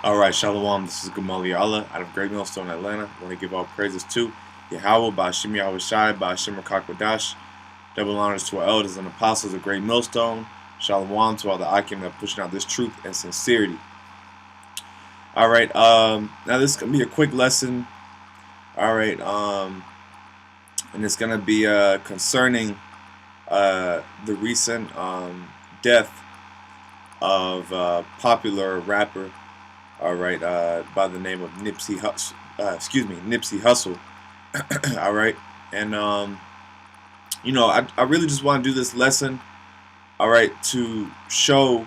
Alright, Shalom, this is Gamali Allah out of Great Millstone, Atlanta. I want to give all praises to YAHAWAH, BAHASHAM, YAHAWASHI, BAHASHAM, Rakakwadash. Double honors to our elders and apostles of Great Millstone. Shalom to all the Akim that are pushing out this truth and sincerity. Alright, now this is going to be a quick lesson. Alright, and it's going to be concerning the recent death of popular rapper, alright, by the name of Nipsey Hussle, Nipsey Hussle. Alright, and you know, I really just want to do this lesson, alright, to show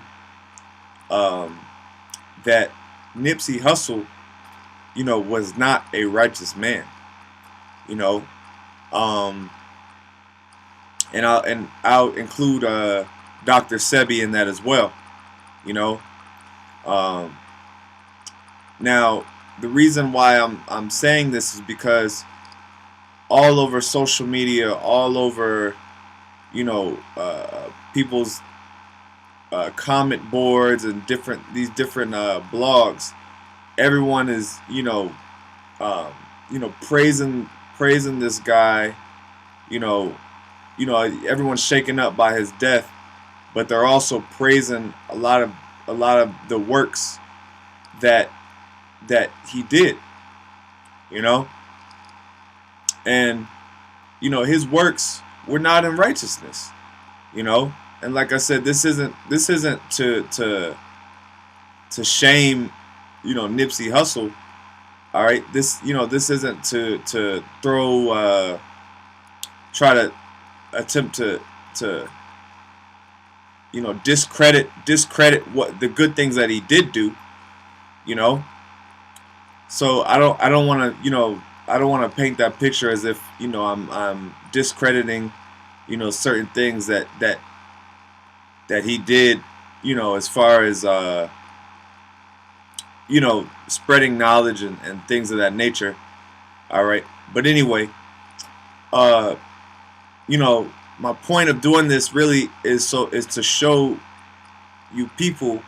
that Nipsey Hussle, you know, was not a righteous man, you know, and I'll include Dr. Sebi in that as well, you know. Now, the reason why I'm saying this is because all over social media, all over, you know, people's comment boards and these different blogs, everyone is, you know, praising this guy, you know, everyone's shaken up by his death, but they're also praising a lot of the works that he did, you know, and you know his works were not in righteousness, you know, and like I said, this isn't to shame, you know, Nipsey Hussle, all right. This isn't to throw try to attempt to you know discredit what the good things that he did do, you know. So I don't want to, you know, I don't want to paint that picture as if, you know, I'm discrediting, you know, certain things that he did, you know, as far as you know, spreading knowledge and things of that nature. All right, but anyway, you know, my point of doing this really is to show you people,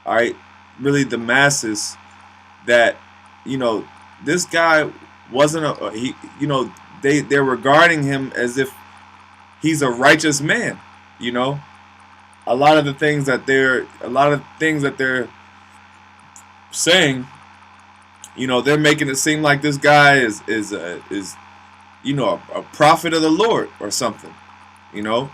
all right, really the masses, that, you know, this guy wasn't you know, they're regarding him as if he's a righteous man, you know. A lot of things that they're saying, you know, they're making it seem like this guy is you know, a prophet of the Lord or something, you know.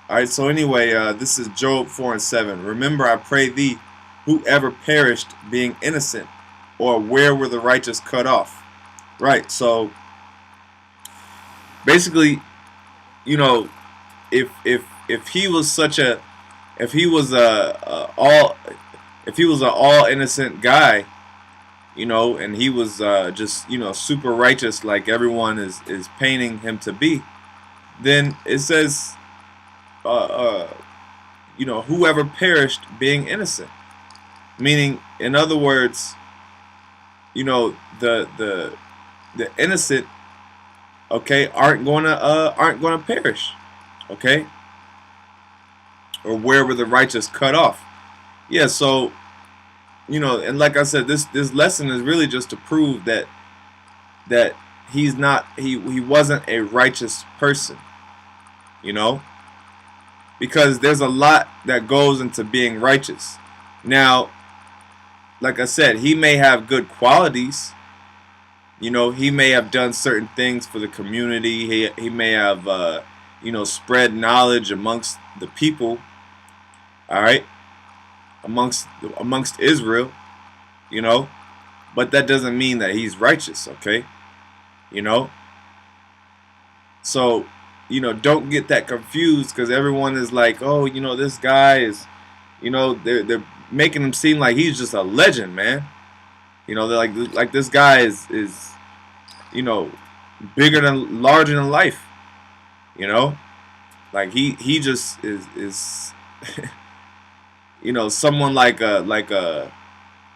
Alright, so anyway, this is Job 4:7. Remember, I pray thee, whoever perished being innocent, or where were the righteous cut off? Right, so basically, you know, if he was such a if he was a all innocent guy, you know, and he was just, you know, super righteous like everyone is painting him to be, then it says you know, whoever perished being innocent, meaning, in other words, you know, the innocent, okay, aren't gonna perish, okay, or where were the righteous cut off? Yeah, so, you know, and like I said, this lesson is really just to prove that he wasn't a righteous person, you know, because there's a lot that goes into being righteous. Now, like I said, he may have good qualities, you know, he may have done certain things for the community, he may have you know, spread knowledge amongst the people, all right, amongst Israel, you know, but that doesn't mean that he's righteous, okay, you know. So, you know, don't get that confused, because everyone is like, oh, you know, this guy is, you know, they're making him seem like he's just a legend, man. You know, they're like this guy is you know, larger than life, you know, like he just is you know, someone like a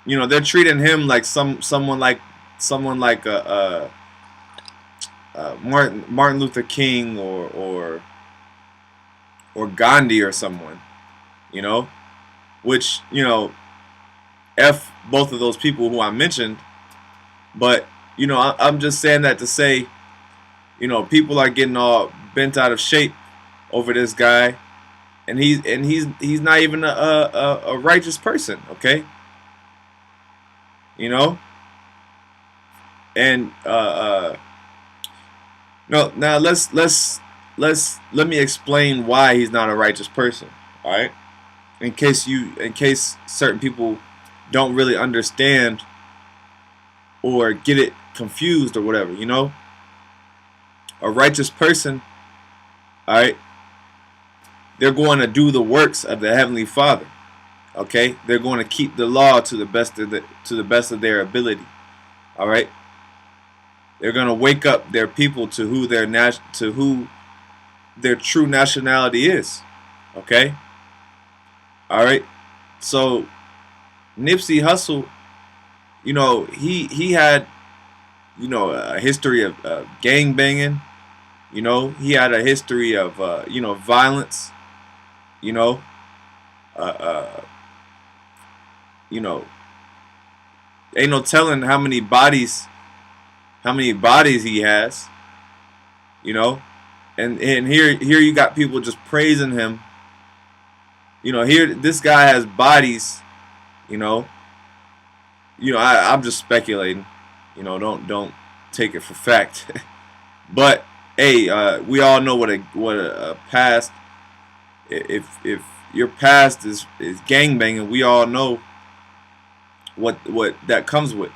you know, they're treating him like someone like Martin Luther King or Gandhi or someone, you know, which, you know, F both of those people who I mentioned. But you know, I'm just saying that to say, you know, people are getting all bent out of shape over this guy, and he's not even a righteous person. Okay, you know, and no, now let me explain why he's not a righteous person. All right, in case certain people don't really understand or get it confused or whatever, you know, a righteous person, all right, they're going to do the works of the Heavenly Father. Okay, they're going to keep the law to the best of their ability. All right, they're going to wake up their people to who their true nationality is. Okay, all right. So Nipsey Hussle, you know, he had, you know, a history of gang banging. You know, he had a history of you know, violence. You know, uh, uh, you know, ain't no telling how many bodies he has. You know, and here you got people just praising him. You know, here this guy has bodies. You know, I'm just speculating. You know, don't take it for fact. But hey, we all know what a past. If your past is gangbanging, we all know what that comes with.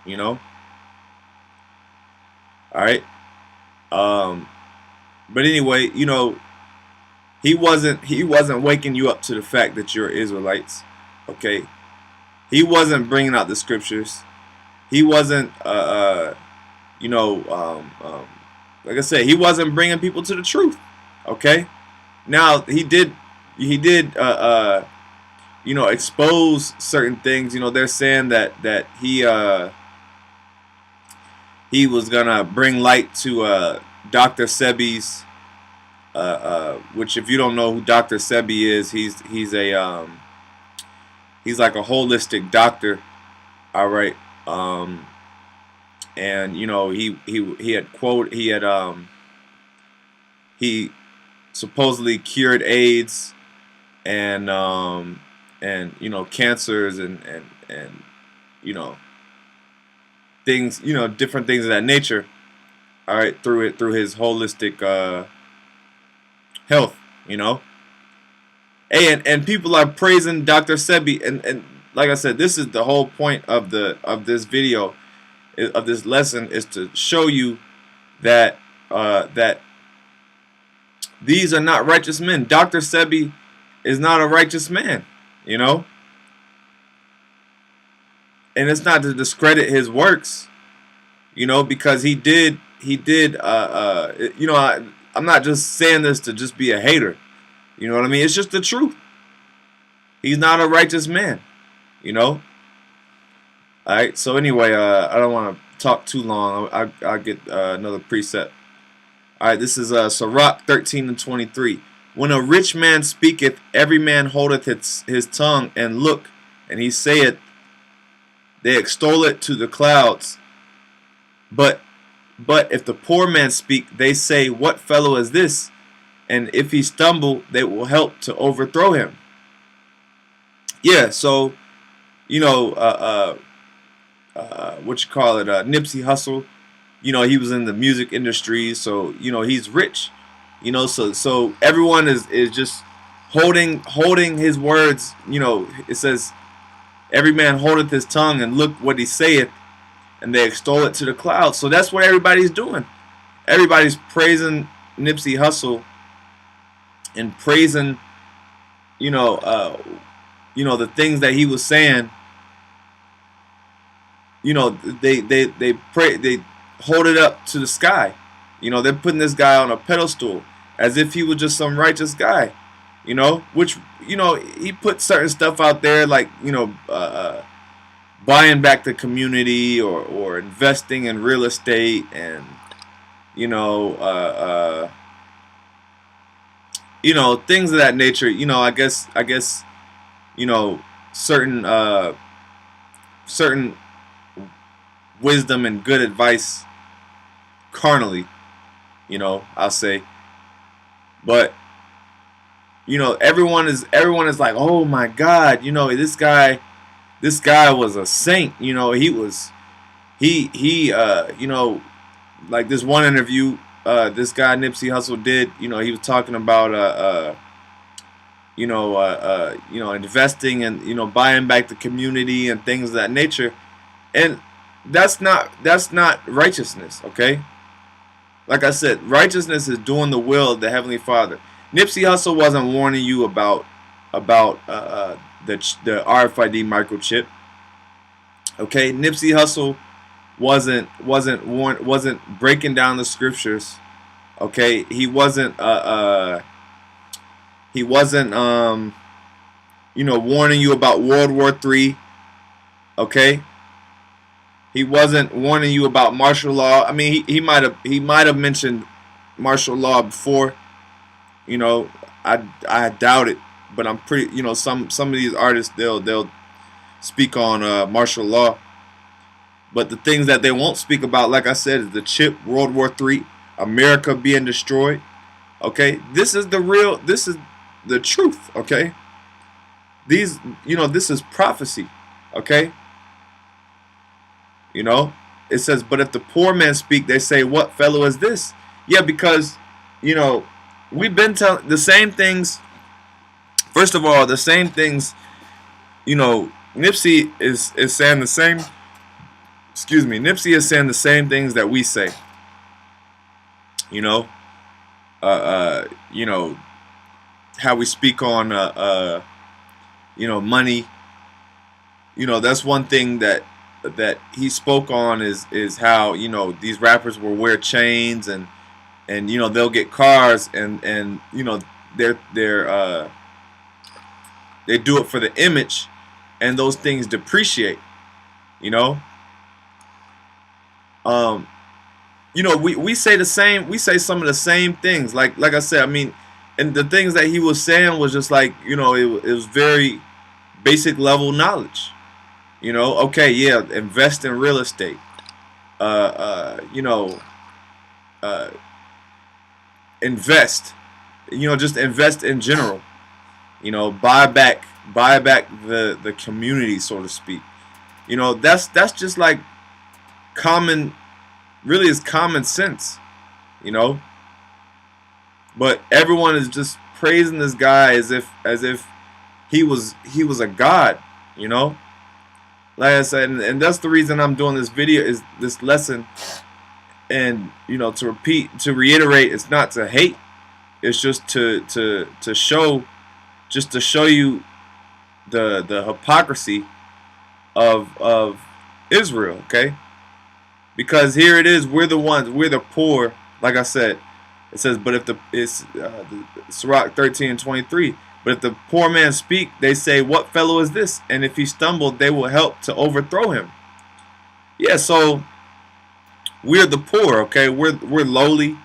You know. All right. But anyway, you know, he wasn't waking you up to the fact that you're Israelites. Okay. He wasn't bringing out the scriptures. He wasn't, you know, like I said, he wasn't bringing people to the truth. Okay. Now he did, you know, expose certain things. You know, they're saying that he was gonna bring light to Dr. Sebi's, which if you don't know who Dr. Sebi is, he's like a holistic doctor. All right. And you know, he supposedly cured AIDS and you know, cancers and you know, things, you know, different things of that nature. All right, through his holistic health, you know. Hey, and people are praising Dr. Sebi, and like I said, this is the whole point of this video, of this lesson, is to show you that that these are not righteous men. Dr. Sebi is not a righteous man, you know. And it's not to discredit his works, you know, because he did you know, I'm not just saying this to just be a hater. You know what I mean? It's just the truth. He's not a righteous man, you know. All right. So anyway, I don't want to talk too long. I'll get another preset. All right. This is Sirach 13:23. When a rich man speaketh, every man holdeth his tongue, and look, and he saith, they extol it to the clouds. But if the poor man speak, they say, what fellow is this? And if he stumble, they will help to overthrow him. Yeah, so, you know, what you call it, Nipsey Hussle, you know, he was in the music industry, so, you know, he's rich, you know, so everyone is just holding his words. You know, it says, every man holdeth his tongue, and look what he saith, and they extol it to the clouds. So that's what everybody's doing. Everybody's praising Nipsey Hussle and praising, you know, the things that he was saying. You know, they hold it up to the sky. You know, they're putting this guy on a pedestal as if he was just some righteous guy. You know, which, you know, he put certain stuff out there, like, you know, buying back the community, or investing in real estate, and you know, things of that nature. You know, I guess, you know, certain certain wisdom and good advice carnally, you know, I'll say. But you know, everyone is like, oh my God, you know, this guy was a saint. You know, he you know, like this one interview this guy Nipsey Hussle did. You know, he was talking about you know, investing and, you know, buying back the community and things of that nature. And that's not righteousness, okay? Like I said, righteousness is doing the will of the Heavenly Father. Nipsey Hussle wasn't warning you about the RFID microchip. Okay, Nipsey Hussle wasn't breaking down the scriptures. Okay, he wasn't you know, warning you about World War III. Okay, he wasn't warning you about martial law. I mean, he might have mentioned martial law before. You know, I doubt it, but I'm pretty. You know, some of these artists they'll speak on martial law, but the things that they won't speak about, like I said, is the chip, World War III, America being destroyed. Okay, this is the truth. Okay, these, you know, this is prophecy. Okay. You know, it says, but if the poor man speak, they say, what fellow is this? Yeah, because, you know, we've been telling the same things. First of all, the same things, you know, Nipsey is saying the same, excuse me, Nipsey is saying the same things that we say. You know, you know, how we speak on, you know, money. You know, that's one thing that he spoke on is how, you know, these rappers will wear chains and you know, they'll get cars and you know, they do it for the image, and those things depreciate. You know, you know, we say the same, we say some of the same things, like I said. I mean, and the things that he was saying was just like, you know, it was very basic level knowledge. You know, okay, yeah, invest in real estate. You know, invest. You know, just invest in general. You know, buy back the community, so to speak. You know, that's just like common, really is common sense. You know, but everyone is just praising this guy as if he was a god. You know. Like I said, and that's the reason I'm doing this video, is this lesson. And, you know, to reiterate, it's not to hate. It's just to show, just to show you the hypocrisy of Israel, okay? Because here it is, we're the poor. Like I said, it says, but if it's Sirach 13:23. But if the poor man speak, they say, what fellow is this? And if he stumbled, they will help to overthrow him. Yeah, so we're the poor, okay? We're lowly,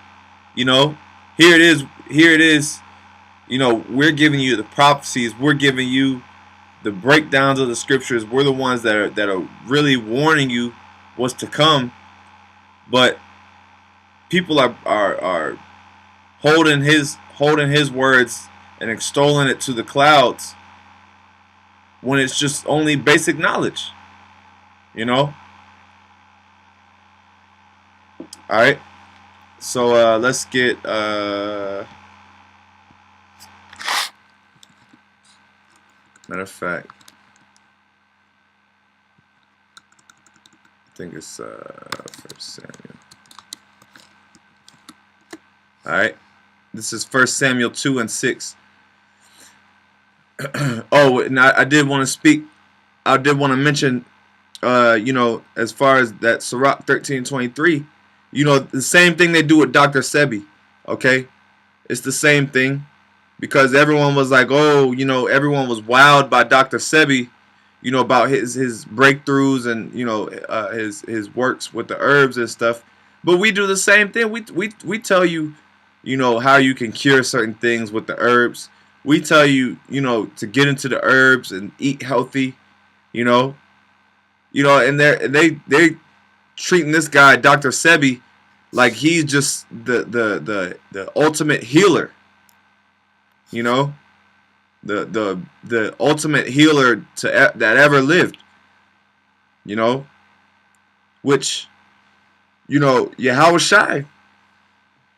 you know. Here it is, you know, we're giving you the prophecies, we're giving you the breakdowns of the scriptures. We're the ones that are really warning you what's to come. But people are holding his words and extolling it to the clouds when it's just only basic knowledge, you know. All right, so let's get matter of fact, I think it's First Samuel. All right, this is 1 Samuel 2:6. Oh, and I did want to speak. I did want to mention, you know, as far as that Sirach 13:23, you know, the same thing they do with Dr. Sebi. Okay, it's the same thing, because everyone was like, oh, you know, everyone was wowed by Dr. Sebi, you know, about his breakthroughs and, you know, his works with the herbs and stuff. But we do the same thing. We tell you, you know, how you can cure certain things with the herbs. We tell you, you know, to get into the herbs and eat healthy, you know. You know, and they treating this guy, Dr. Sebi, like he's just the ultimate healer. You know, the ultimate healer that ever lived. You know, which, you know, YAHAWASHI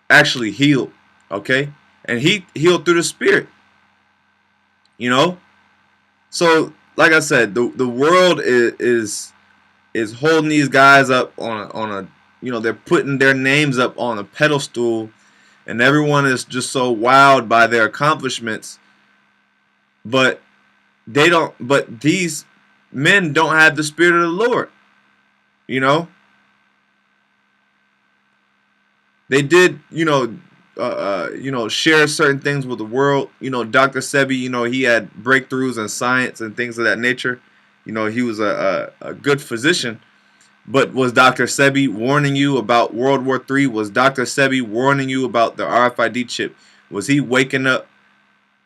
actually healed. Okay, and he healed through the Spirit. You know, so like I said, the world is holding these guys up on a, you know, they're putting their names up on a pedestal, and everyone is just so wowed by their accomplishments, but they don't, but these men don't have the Spirit of the Lord. You know, they did, you know, share certain things with the world. You know, Dr. Sebi, you know, he had breakthroughs in science and things of that nature. You know, he was a good physician. But was Dr. Sebi warning you about World War III? Was Dr. Sebi warning you about the RFID chip? Was he waking up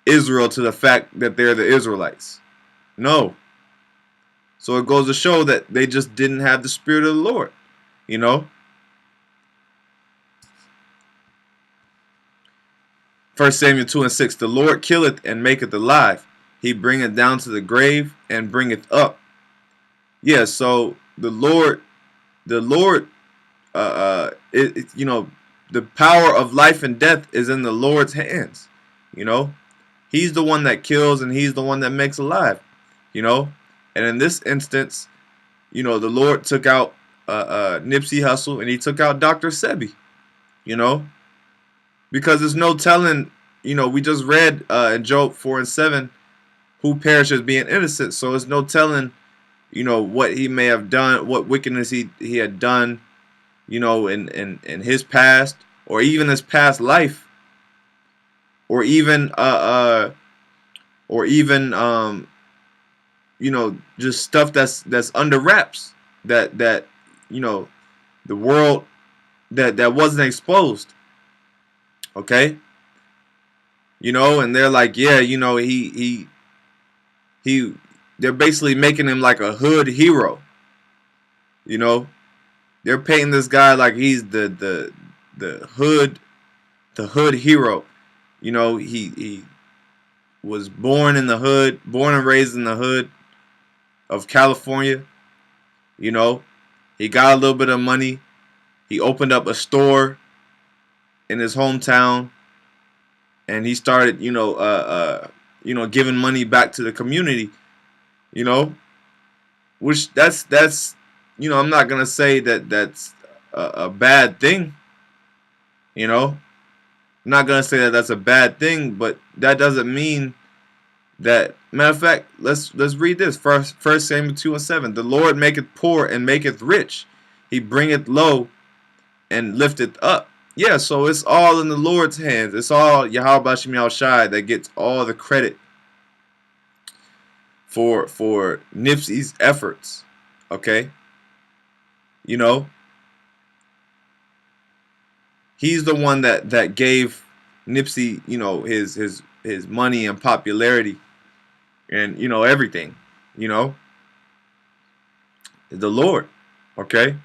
Israel to the fact that they're the Israelites? No. So it goes to show that they just didn't have the Spirit of the Lord. You know? 1 Samuel 2:6. The Lord killeth and maketh alive. He bringeth down to the grave and bringeth up. Yeah, so the Lord, you know, the power of life and death is in the Lord's hands. You know, He's the one that kills and He's the one that makes alive. You know, and in this instance, you know, the Lord took out Nipsey Hussle and He took out Dr. Sebi. You know, because there's no telling. You know, we just read in Job 4:7, who perishes being innocent. So there's no telling, you know, what he may have done, what wickedness he had done, you know, in his past, or even his past life, or even you know, just stuff that's under wraps, that you know, the world that wasn't exposed. Okay, you know, and they're like, yeah, you know, they're basically making him like a hood hero. You know, they're painting this guy like he's the hood hero. You know, he was born in the hood, born and raised in the hood of California. You know, he got a little bit of money. He opened up a store in his hometown, and he started, you know, giving money back to the community. You know, which that's you know, I'm not gonna say that that's a bad thing. You know, I'm not gonna say that that's a bad thing, but that doesn't mean that. Matter of fact, let's read this. First Samuel 2:7. The Lord maketh poor and maketh rich; He bringeth low and lifteth up. Yeah, so it's all in the Lord's hands. It's all YAHAWASHI that gets all the credit for Nipsey's efforts. Okay, you know, he's the one that gave Nipsey, you know, his money and popularity, and, you know, everything. You know, the Lord. Okay.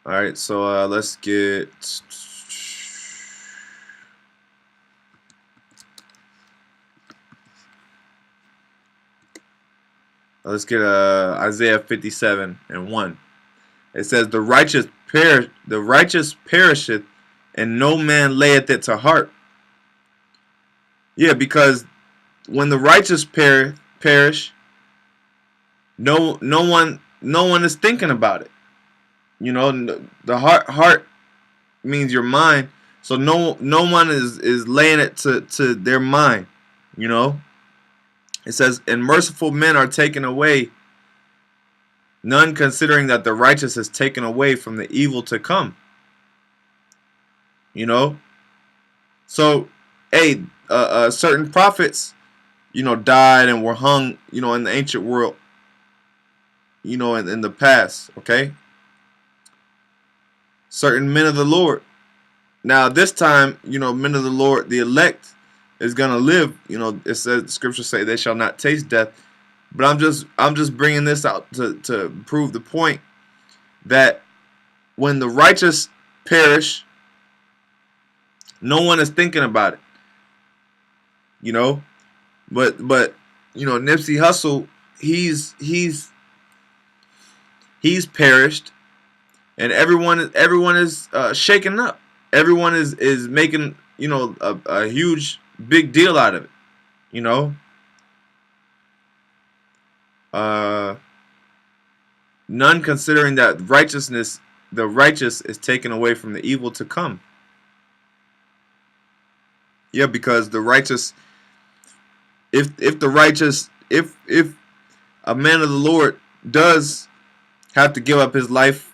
All right. So let's get. Let's get Isaiah 57:1. It says, "The righteous perisheth, and no man layeth it to heart." Yeah, because when the righteous perish, no one is thinking about it. You know, the heart means your mind, so no one is laying it to their mind. You know, it says, "And merciful men are taken away, none considering that the righteous is taken away from the evil to come." You know, so hey, certain prophets, you know, died and were hung, you know, in the ancient world, you know, in the past. Okay, certain men of the Lord. Now this time, you know, men of the Lord, the elect, is gonna live. You know, it says, the scriptures say, they shall not taste death. But I'm just bringing this out to prove the point that when the righteous perish, no one is thinking about it, you know. But you know, Nipsey Hussle, he's perished, and everyone is shaken up. Everyone is making, you know, a huge big deal out of it, you know. Uh, None considering that righteousness, the righteous is taken away from the evil to come. Yeah, because the righteous, if the righteous, if a man of the Lord does have to give up his life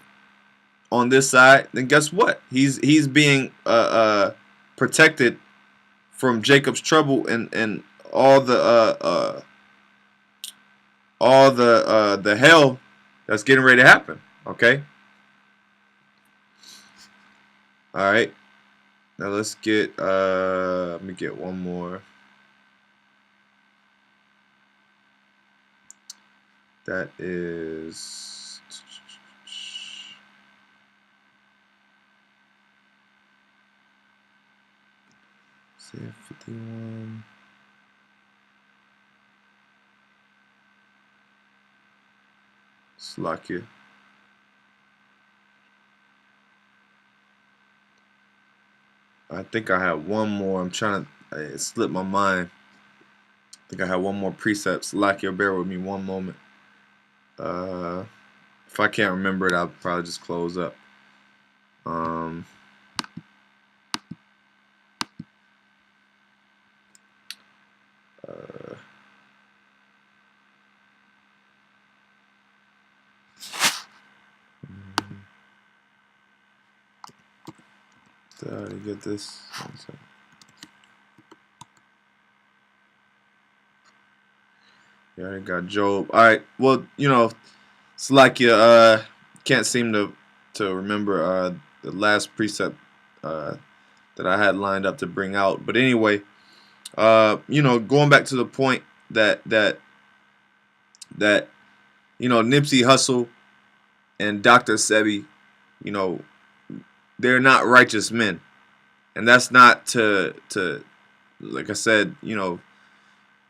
on this side, then guess what? He's being protected from Jacob's trouble and all the hell that's getting ready to happen. Okay. All right. Now let's get let me get one more. That is CF51. Slovakia. I think I have one more. I'm trying to. It slipped my mind. I think I have one more precept. Slovakia, bear with me one moment. If I can't remember it, I'll probably just close up. Did I already get this? Yeah, I already got Job. All right. Well, you know, Slovakia. Can't seem to remember the last precept that I had lined up to bring out. But anyway, you know, going back to the point that you know, Nipsey Hussle and Dr. Sebi, you know, they're not righteous men, and that's not to like I said, you know,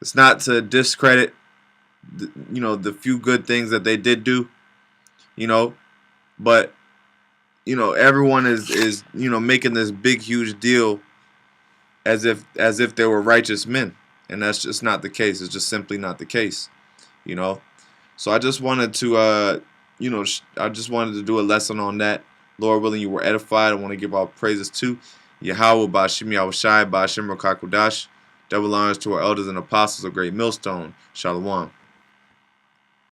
it's not to discredit you know, the few good things that they did do, you know, but you know, everyone is you know, making this big huge deal as if they were righteous men, and that's just not the case. It's just simply not the case, you know. So I just wanted to you know, I just wanted to do a lesson on that. Lord willing, you were edified. I want to give all praises to YAHAWAH, BAHASHAM, YAHAWASHI, BAHASHAM, Rakakudash. Double honors to our elders and apostles, a great millstone. Shalom.